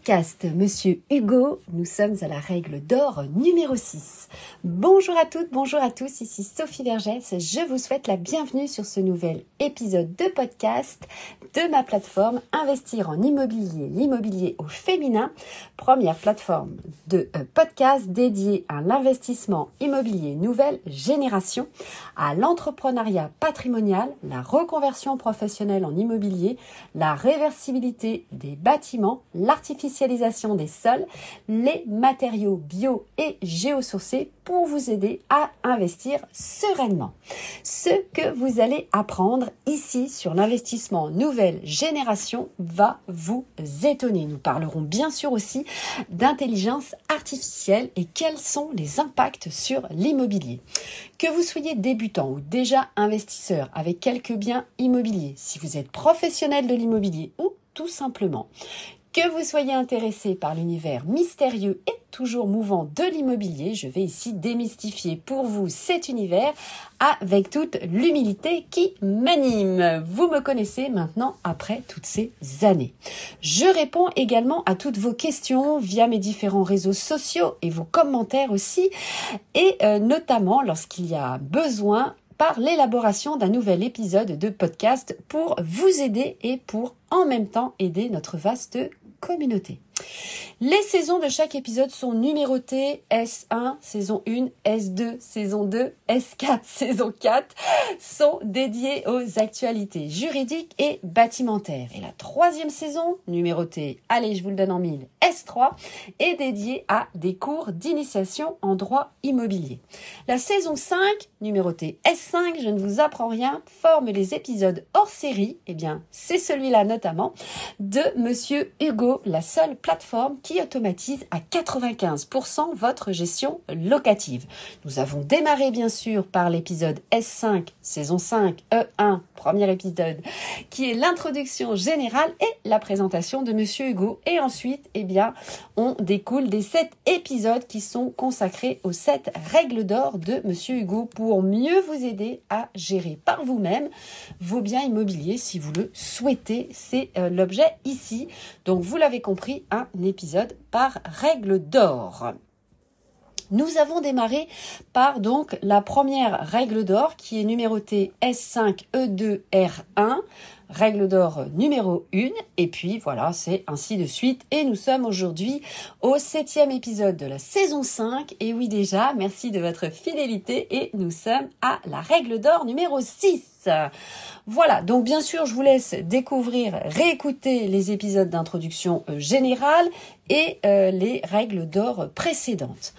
podcast Monsieur Hugo, nous sommes à la règle d'or numéro 6. Bonjour à toutes, bonjour à tous, ici Sophie Vergès. Je vous souhaite la bienvenue sur ce nouvel épisode de podcast de ma plateforme Investir en immobilier, l'immobilier au féminin, première plateforme de podcast dédiée à l'investissement immobilier nouvelle génération, à l'entrepreneuriat patrimonial, la reconversion professionnelle en immobilier, la réversibilité des bâtiments, l'artificialisation des sols, les matériaux bio et géosourcés pour vous aider à investir sereinement. Ce que vous allez apprendre ici sur l'investissement nouvelle génération va vous étonner. Nous parlerons bien sûr aussi d'intelligence artificielle et quels sont les impacts sur l'immobilier. Que vous soyez débutant ou déjà investisseur avec quelques biens immobiliers, si vous êtes professionnel de l'immobilier ou tout simplement que vous soyez intéressé par l'univers mystérieux et toujours mouvant de l'immobilier, je vais ici démystifier pour vous cet univers avec toute l'humilité qui m'anime. Vous me connaissez maintenant après toutes ces années. Je réponds également à toutes vos questions via mes différents réseaux sociaux et vos commentaires aussi, et notamment lorsqu'il y a besoin par l'élaboration d'un nouvel épisode de podcast pour vous aider et pour en même temps aider notre vaste communauté. Les saisons de chaque épisode sont numérotées S1, saison 1, S2, saison 2, S4, saison 4 sont dédiées aux actualités juridiques et bâtimentaires. Et la troisième saison, numérotée, allez je vous le donne en mille, S3, est dédiée à des cours d'initiation en droit immobilier. La saison 5, numérotée S5, je ne vous apprends rien, forme les épisodes hors série, eh bien c'est celui-là notamment, de Monsieur Hugo, la seule plateforme qui automatise à 95% votre gestion locative. Nous avons démarré bien sûr par l'épisode S5, saison 5, E1, premier épisode, qui est l'introduction générale et la présentation de Monsieur Hugo. Et ensuite, eh bien, on découle des 7 épisodes qui sont consacrés aux 7 règles d'or de Monsieur Hugo pour mieux vous aider à gérer par vous-même vos biens immobiliers si vous le souhaitez. C'est l'objet ici. Donc, vous l'avez compris, un épisode par règle d'or. Nous avons démarré par donc la première règle d'or qui est numérotée S5E2R1, règle d'or numéro 1, et puis voilà, c'est ainsi de suite. Et nous sommes aujourd'hui au 7e épisode de la saison 5, et oui déjà, merci de votre fidélité, et nous sommes à la règle d'or numéro 6. Voilà, donc bien sûr, je vous laisse découvrir, réécouter les épisodes d'introduction générale et les règles d'or précédentes.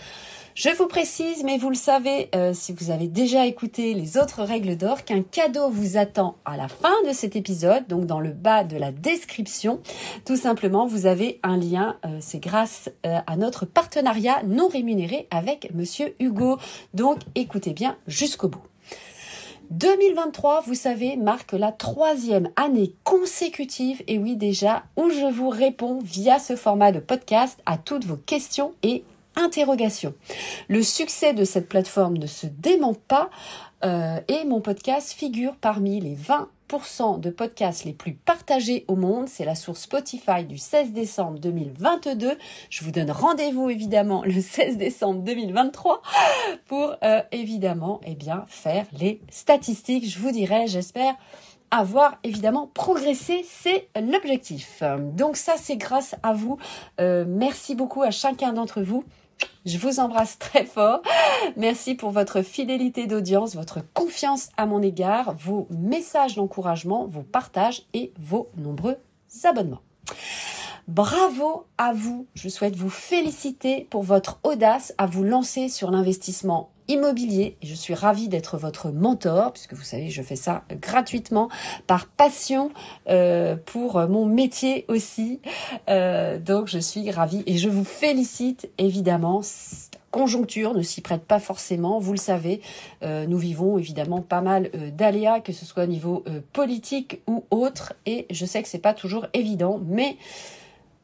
Je vous précise, mais vous le savez, si vous avez déjà écouté les autres règles d'or, qu'un cadeau vous attend à la fin de cet épisode, donc dans le bas de la description. Tout simplement, vous avez un lien, c'est grâce à notre partenariat non rémunéré avec Monsieur Hugo. Donc, écoutez bien jusqu'au bout. 2023, vous savez, marque la 3e année consécutive, et oui déjà, où je vous réponds via ce format de podcast à toutes vos questions et interrogations. Le succès de cette plateforme ne se dément pas et mon podcast figure parmi les 20% de podcasts les plus partagés au monde. C'est la source Spotify du 16 décembre 2022. Je vous donne rendez-vous évidemment le 16 décembre 2023 pour évidemment faire les statistiques. Je vous dirai, j'espère avoir évidemment progressé, c'est l'objectif. Donc ça, c'est grâce à vous. Merci beaucoup à chacun d'entre vous. Je vous embrasse très fort. Merci pour votre fidélité d'audience, votre confiance à mon égard, vos messages d'encouragement, vos partages et vos nombreux abonnements. Bravo à vous. Je souhaite vous féliciter pour votre audace à vous lancer sur l'investissement immobilier. Et je suis ravie d'être votre mentor, puisque vous savez, je fais ça gratuitement, par passion, pour mon métier aussi. Donc, je suis ravie et je vous félicite, évidemment. Conjoncture ne s'y prête pas forcément, vous le savez, nous vivons évidemment pas mal d'aléas, que ce soit au niveau politique ou autre, et je sais que c'est pas toujours évident, mais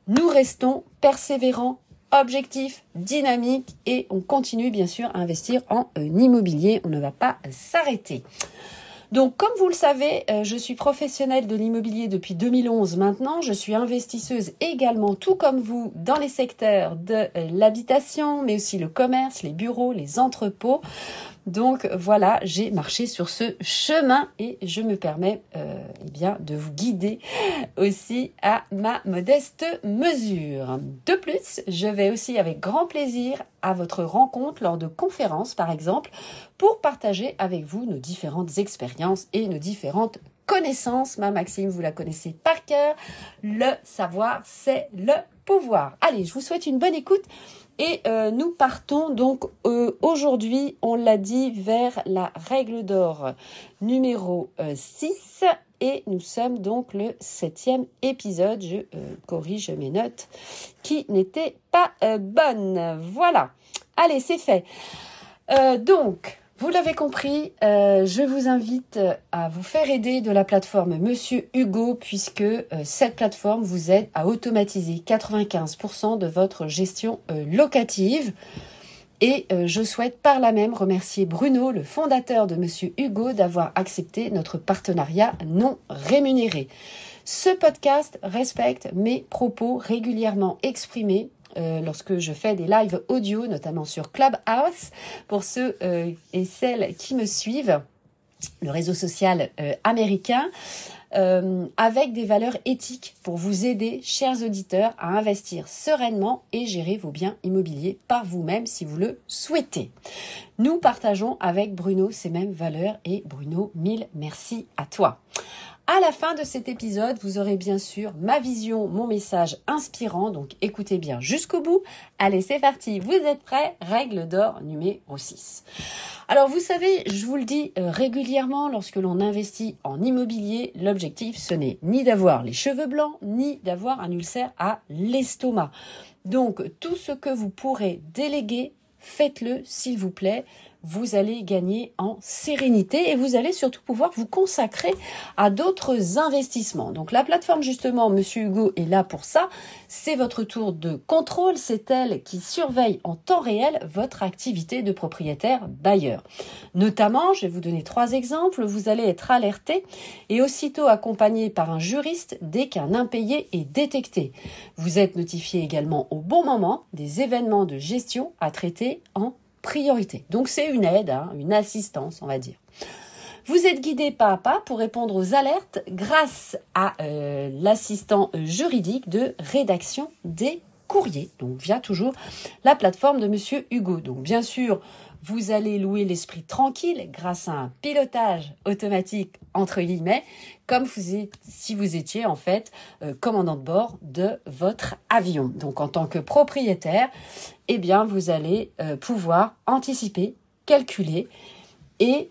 nous restons persévérants, objectifs, dynamiques, et on continue bien sûr à investir en immobilier, on ne va pas s'arrêter. Donc, comme vous le savez, je suis professionnelle de l'immobilier depuis 2011 maintenant. Je suis investisseuse également, tout comme vous, dans les secteurs de l'habitation, mais aussi le commerce, les bureaux, les entrepôts. Donc voilà, j'ai marché sur ce chemin et je me permets de vous guider aussi à ma modeste mesure. De plus, je vais aussi avec grand plaisir à votre rencontre lors de conférences par exemple pour partager avec vous nos différentes expériences et nos différentes connaissances. Ma Maxime, vous la connaissez par cœur. Le savoir, c'est le pouvoir. Allez, je vous souhaite une bonne écoute. Et nous partons donc aujourd'hui, on l'a dit, vers la règle d'or numéro 6 et nous sommes donc le 7e épisode. Je corrige mes notes qui n'étaient pas bonnes. Voilà, allez, c'est fait. Donc, vous l'avez compris, je vous invite à vous faire aider de la plateforme Monsieur Hugo puisque cette plateforme vous aide à automatiser 95% de votre gestion locative. Et je souhaite par là même remercier Bruno, le fondateur de Monsieur Hugo, d'avoir accepté notre partenariat non rémunéré. Ce podcast respecte mes propos régulièrement exprimés lorsque je fais des lives audio, notamment sur Clubhouse, pour ceux et celles qui me suivent, le réseau social américain, avec des valeurs éthiques pour vous aider, chers auditeurs, à investir sereinement et gérer vos biens immobiliers par vous-même si vous le souhaitez. Nous partageons avec Bruno ces mêmes valeurs et Bruno, mille merci à toi. À la fin de cet épisode, vous aurez bien sûr ma vision, mon message inspirant, donc écoutez bien jusqu'au bout. Allez, c'est parti, vous êtes prêts? Règle d'or numéro 6. Alors vous savez, je vous le dis régulièrement, lorsque l'on investit en immobilier, l'objectif ce n'est ni d'avoir les cheveux blancs, ni d'avoir un ulcère à l'estomac. Donc tout ce que vous pourrez déléguer, faites-le s'il vous plaît. Vous allez gagner en sérénité et vous allez surtout pouvoir vous consacrer à d'autres investissements. Donc la plateforme justement, Monsieur Hugo est là pour ça. C'est votre tour de contrôle, c'est elle qui surveille en temps réel votre activité de propriétaire bailleur. Notamment, je vais vous donner 3 exemples, vous allez être alerté et aussitôt accompagné par un juriste dès qu'un impayé est détecté. Vous êtes notifié également au bon moment des événements de gestion à traiter en priorité. Donc c'est une aide, une assistance, on va dire. Vous êtes guidé pas à pas pour répondre aux alertes grâce à l'assistant juridique de rédaction des courriers, donc via toujours la plateforme de Monsieur Hugo. Donc bien sûr, vous allez louer l'esprit tranquille grâce à un pilotage automatique, entre guillemets, comme si vous étiez en fait commandant de bord de votre avion. Donc en tant que propriétaire, eh bien vous allez pouvoir anticiper, calculer et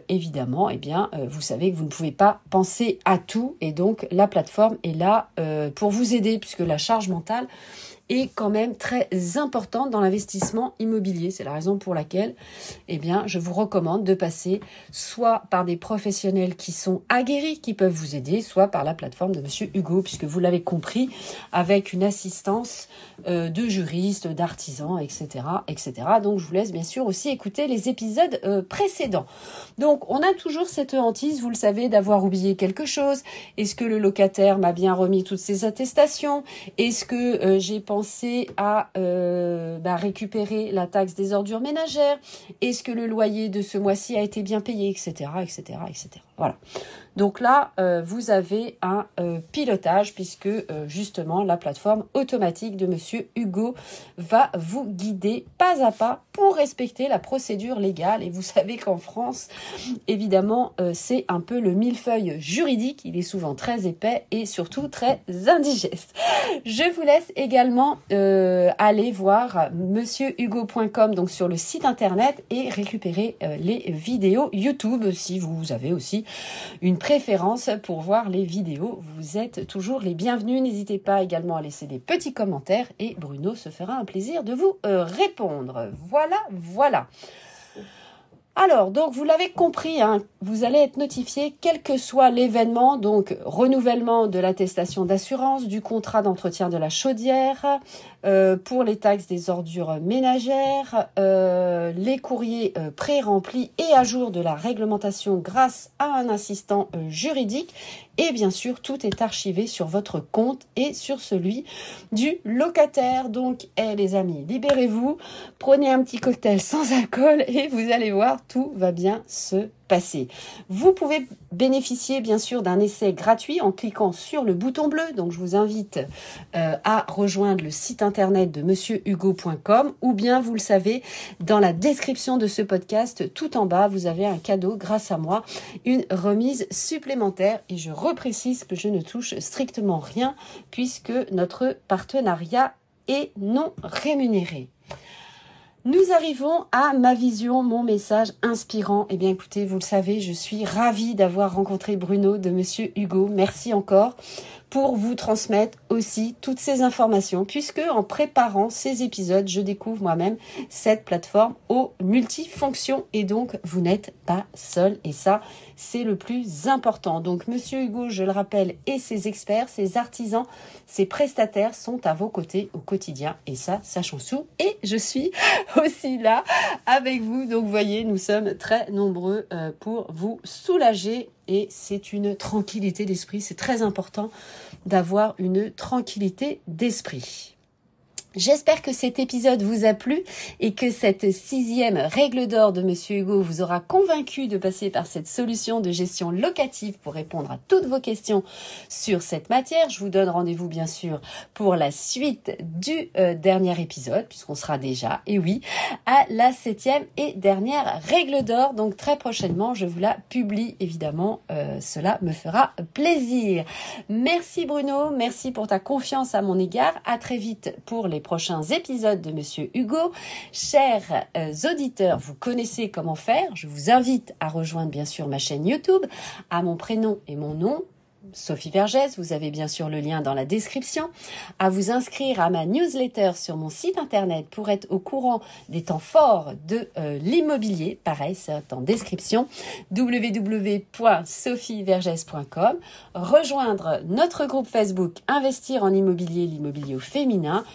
évidemment, eh bien, vous savez que vous ne pouvez pas penser à tout et donc la plateforme est là pour vous aider puisque la charge mentale est quand même très importante dans l'investissement immobilier. C'est la raison pour laquelle eh bien, je vous recommande de passer soit par des professionnels qui sont aguerris, qui peuvent vous aider, soit par la plateforme de Monsieur Hugo, puisque vous l'avez compris, avec une assistance de juristes, d'artisans, etc., etc. Donc, je vous laisse bien sûr aussi écouter les épisodes précédents. Donc, on a toujours cette hantise, vous le savez, d'avoir oublié quelque chose. Est-ce que le locataire m'a bien remis toutes ses attestations? Est-ce que j'ai pensé à récupérer la taxe des ordures ménagères? Est-ce que le loyer de ce mois-ci a été bien payé, etc., etc., etc. Voilà. Donc là, vous avez un pilotage puisque justement la plateforme automatique de Monsieur Hugo va vous guider pas à pas pour respecter la procédure légale. Et vous savez qu'en France, évidemment, c'est un peu le millefeuille juridique. Il est souvent très épais et surtout très indigeste. Je vous laisse également aller voir monsieurhugo.com, donc sur le site internet, et récupérer les vidéos YouTube si vous avez aussi une préférence pour voir les vidéos. Vous êtes toujours les bienvenus. N'hésitez pas également à laisser des petits commentaires et Bruno se fera un plaisir de vous répondre. Voilà. Alors, donc vous l'avez compris, hein, vous allez être notifié quel que soit l'événement, donc renouvellement de l'attestation d'assurance, du contrat d'entretien de la chaudière, pour les taxes des ordures ménagères, les courriers pré-remplis et à jour de la réglementation grâce à un assistant juridique. Et bien sûr, tout est archivé sur votre compte et sur celui du locataire. Donc, les amis, libérez-vous, prenez un petit cocktail sans alcool et vous allez voir, tout va bien se passer. Vous pouvez bénéficier bien sûr d'un essai gratuit en cliquant sur le bouton bleu. Donc, je vous invite à rejoindre le site internet de monsieurhugo.com ou bien, vous le savez, dans la description de ce podcast, tout en bas, vous avez un cadeau grâce à moi, une remise supplémentaire. Et je reprécise que je ne touche strictement rien puisque notre partenariat est non rémunéré. Nous arrivons à ma vision, mon message inspirant. Eh bien, écoutez, vous le savez, je suis ravie d'avoir rencontré Bruno de Monsieur Hugo. Merci encore pour vous transmettre aussi toutes ces informations, puisque en préparant ces épisodes, je découvre moi-même cette plateforme aux multifonctions et donc vous n'êtes pas seul et ça, c'est le plus important. Donc, Monsieur Hugo, je le rappelle, et ses experts, ses artisans, ses prestataires sont à vos côtés au quotidien et ça, sachons-sous. Et je suis aussi là avec vous. Donc, vous voyez, nous sommes très nombreux pour vous soulager. Et c'est une tranquillité d'esprit. C'est très important d'avoir une tranquillité d'esprit. J'espère que cet épisode vous a plu et que cette 6e règle d'or de Monsieur Hugo vous aura convaincu de passer par cette solution de gestion locative pour répondre à toutes vos questions sur cette matière. Je vous donne rendez-vous bien sûr pour la suite du dernier épisode puisqu'on sera déjà, et oui, à la 7e et dernière règle d'or. Donc très prochainement, je vous la publie évidemment. Cela me fera plaisir. Merci Bruno, merci pour ta confiance à mon égard. À très vite pour les prochains épisodes de Monsieur Hugo. Chers auditeurs, vous connaissez comment faire. Je vous invite à rejoindre bien sûr ma chaîne YouTube, à mon prénom et mon nom, Sophie Vergès, vous avez bien sûr le lien dans la description, à vous inscrire à ma newsletter sur mon site internet pour être au courant des temps forts de l'immobilier, pareil c'est en description, www.sophievergès.com, rejoindre notre groupe Facebook Investir en immobilier, l'immobilier au féminin.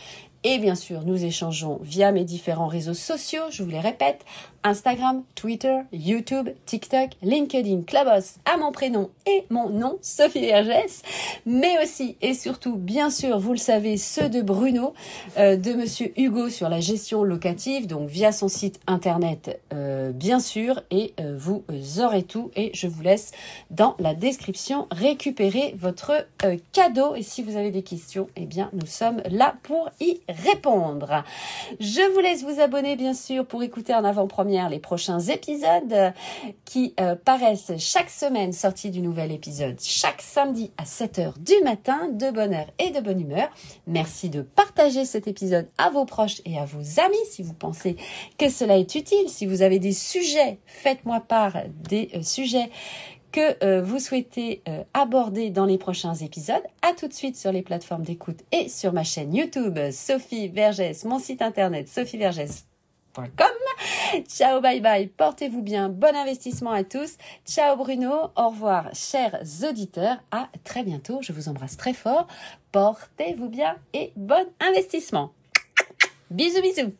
Et bien sûr, nous échangeons via mes différents réseaux sociaux, je vous les répète, Instagram, Twitter, YouTube, TikTok, LinkedIn, Clubhouse, à mon prénom et mon nom, Sophie Vergès, mais aussi et surtout, bien sûr, vous le savez, ceux de Bruno, de Monsieur Hugo sur la gestion locative, donc via son site internet, bien sûr, et vous aurez tout. Et je vous laisse dans la description récupérer votre cadeau. Et si vous avez des questions, eh bien, nous sommes là pour y répondre. Je vous laisse vous abonner, bien sûr, pour écouter en avant-première les prochains épisodes qui paraissent chaque semaine, sortie du nouvel épisode chaque samedi à 7h du matin, de bonne heure et de bonne humeur. Merci de partager cet épisode à vos proches et à vos amis si vous pensez que cela est utile. Si vous avez des sujets, faites-moi part des sujets que vous souhaitez aborder dans les prochains épisodes. À tout de suite sur les plateformes d'écoute et sur ma chaîne YouTube Sophie Vergès, mon site internet sophievergès.com. Ciao, bye bye, portez-vous bien, bon investissement à tous. Ciao Bruno, au revoir chers auditeurs, à très bientôt, je vous embrasse très fort, portez-vous bien et bon investissement. Bisous bisous.